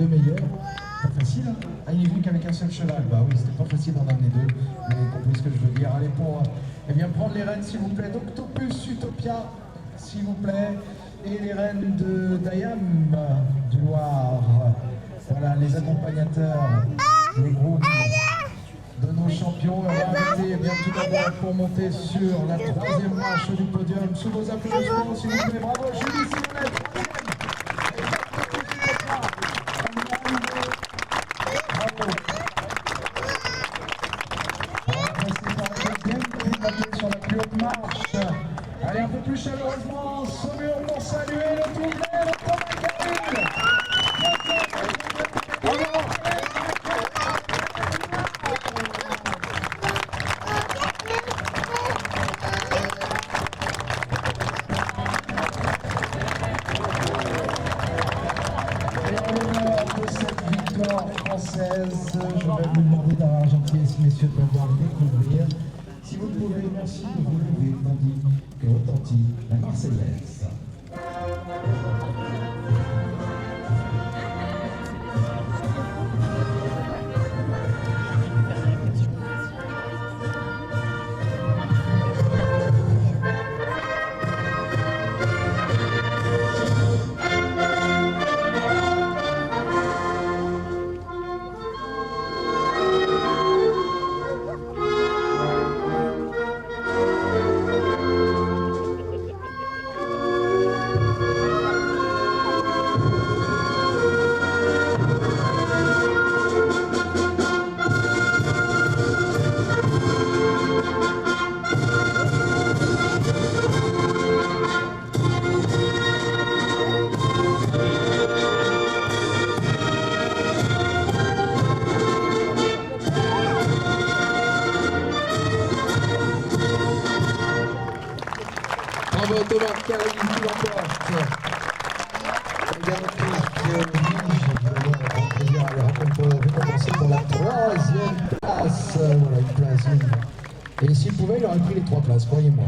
deux meilleurs. Pas facile, hein? Ah, il est venu qu'avec un seul cheval. Bah oui, c'était pas facile d'en amener deux. Vous avez compris ce que je veux dire. Allez, pour prendre les rênes, s'il vous plaît, d'Octopus Utopia, s'il vous plaît, et les rênes de Dayam du Loir. Voilà, les accompagnateurs, les groupes de nos champions. On va inviter tout d'abord pour monter sur la troisième marche du podium. Sous vos applaudissements, s'il vous plaît. Bravo, Julie Simonet, sur la plus haute marche. Allez, un peu plus chaleureusement, Saumur pour saluer le doublé, le Thomas. Française, je vais vous demander d'avoir gentillesse, messieurs, de pouvoir les découvrir. Si vous pouvez, merci de vous lever, tandis que retentit la Marseillaise. Bravo Thomas Carly qui l'emporte. Plaisir à les récompenser pour la troisième place. Voilà, une place. Et s'il pouvait, il aurait pris les 3 places, croyez-moi.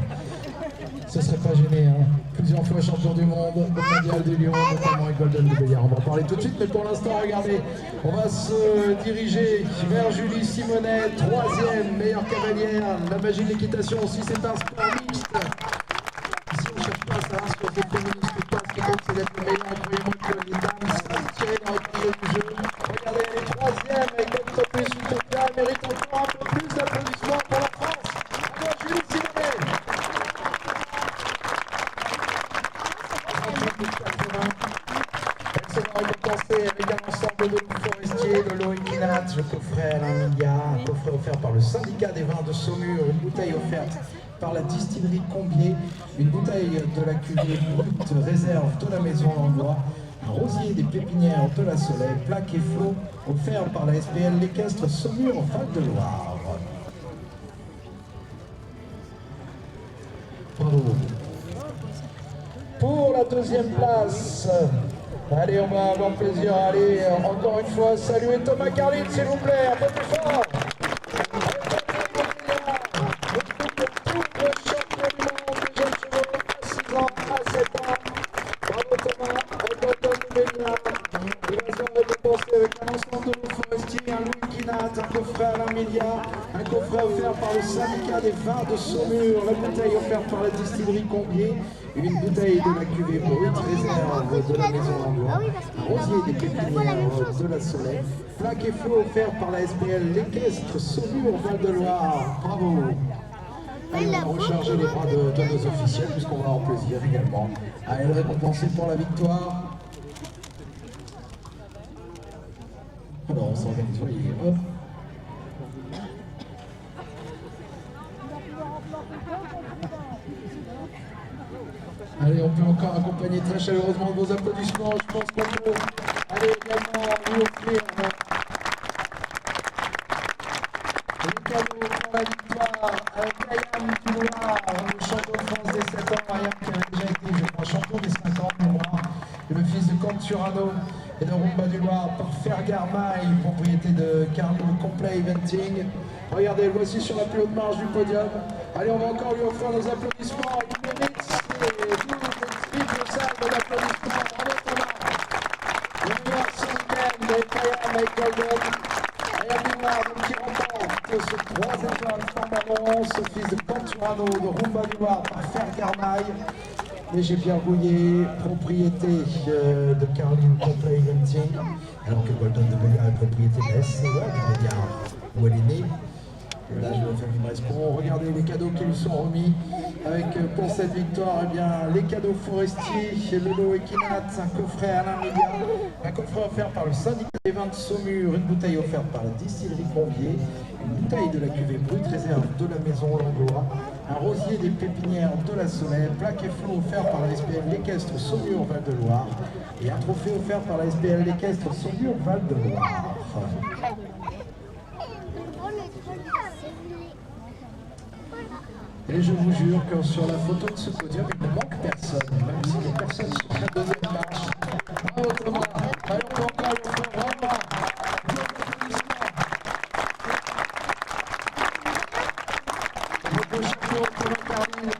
Ce serait pas gêné, hein. Plusieurs fois champion du monde, au mondial de Lyon, notamment avec Golden de Béliard. On va en parler tout de suite, mais pour l'instant, regardez, on va se diriger vers Julie Simonet, troisième meilleure cavalière. La magie de l'équitation aussi, c'est un sport mixte. Ici, on ne cherche pas à savoir ce qu'on fait féministe ou pas. Ce qui compte, c'est d'être le meilleur. Croyez-moi que les dames sont tirées dans le milieu du jeu. Regardez, elle est troisième avec Octopus Utopia. Elle mérite encore un peu plus d'applaudissements pour la France. Alors, Julie Simonet. Elle sera récompensée avec un ensemble de loups forestiers, le lot Equinat, le coffret Alain Milia, un coffret offert par le syndicat des vins de Saumur, une bouteille offerte par la distillerie Combier, une bouteille de la cuvée brute réserve de la maison Langlois, un rosier des pépinières de la Soleil, plaque et flot offert par la SPL l'équestre Saumur Val-de-Loire. Bravo. Pour la deuxième place, allez, on va avoir plaisir à aller encore une fois saluer Thomas Carlin, s'il vous plaît, un peu plus fort. Avec un ensemble de loups forestiers, un loup Equinat, un coffret Alain Milia, un coffret offert par le syndicat des vins de Saumur, la bouteille offerte par la distillerie Combier, une bouteille de la cuvée brute réserve de la maison Langlois, un rosier des pépinières de la Soleil, plaque et flot offert par la SPL l'équestre Saumur Val-de-Loire. Bravo. Allez, on va recharger les bras de nos officiels puisqu'on va avoir plaisir également à être récompensés pour la victoire. Alors on s'organise, voyez, hop. Allez, on peut encore accompagner très chaleureusement de vos applaudissements. Je pense qu'on peut aller également lui offrir le cadeau pour la victoire avec Ayam du Loir, le champion de France des 7 ans. Ayam qui avait déjà été, je crois, champion des 5 ans de mémoire. Et le fils de Comte Turano et de Rumba du Loir par Fergar Maille, propriété de Carlo Complet Eventing. Regardez, le voici sur la plus haute marge du podium. Allez, on va encore lui offrir nos applaudissements. Il mérite une salle d'applaudissements. Bravo Thomas. Le meilleur 5e que ce 3 étoiles flambant, ce fils de Canturano de Rumba du Loir par Fer Garnaille, léger Pierre Gouillet, propriété de Caroline Copley Hunting, alors que Golden de Béliard est propriété de la SCE, de Béliard, où elle est née. Là, je vais faire une Brescon. Regardez les cadeaux qui lui sont remis avec pour cette victoire, eh bien, les cadeaux forestiers, le lot Equinat, un coffret Alain Média, un coffret offert par le syndicat des vins de Saumur, une bouteille offerte par la distillerie Convier, une bouteille de la cuvée brute réserve de la maison Langlois, un rosier des pépinières de la Soleil, plaque et flot offert par la SPL L'équestre Saumur Val-de-Loire et un trophée offert par la SPL L'équestre Saumur Val-de-Loire. Et je vous jure que sur la photo de ce podium, il ne manque personne, même si les personnes sont à la deuxième marche. Bravo Thomas, allez on peut encore, on peut vraiment. Votre champion Thomas Carlin.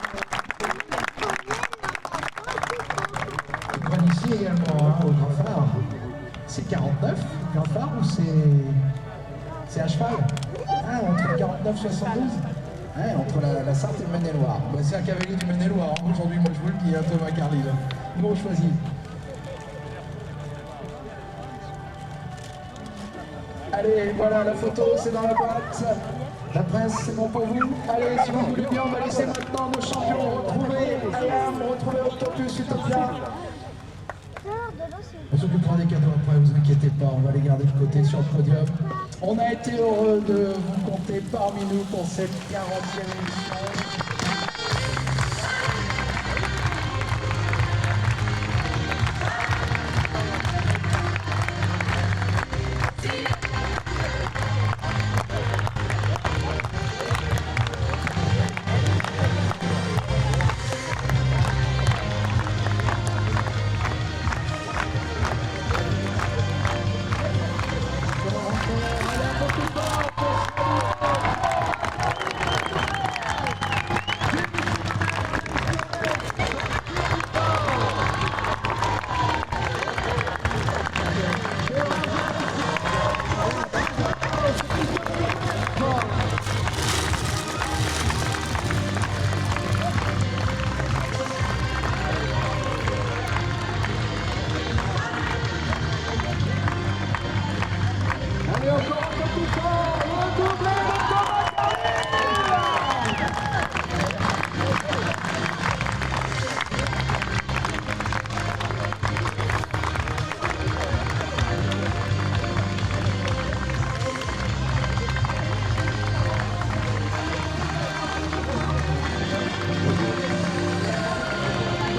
On prend ici également hein, au Grand Phare. C'est 49, Grand Phare, ou c'est à cheval hein, entre 49 et 72. Hein, entre la Sarthe et le Maine-et-Loire. Bah, c'est un cavalier du Maine-et-Loire. Hein. Aujourd'hui, moi je vous le dis, hein, Thomas Carlin. Nous on choisit. Allez, voilà, la photo, c'est dans la boîte. La presse, c'est bon pour vous. Allez, si vous voulez bien, on va laisser maintenant nos champions retrouver Alarme, retrouver Autobus, Utopia. On s'occupera des cadeaux après, vous inquiétez pas, on va les garder de côté sur le podium. On a été heureux de vous compter parmi nous pour cette 40e émission.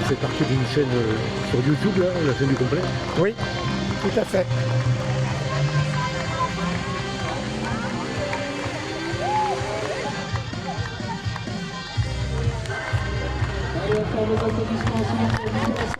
C'est parti d'une chaîne sur YouTube, là, la chaîne du complet. Oui, tout à fait. Allez, encore vos applaudissements, s'il vous plaît.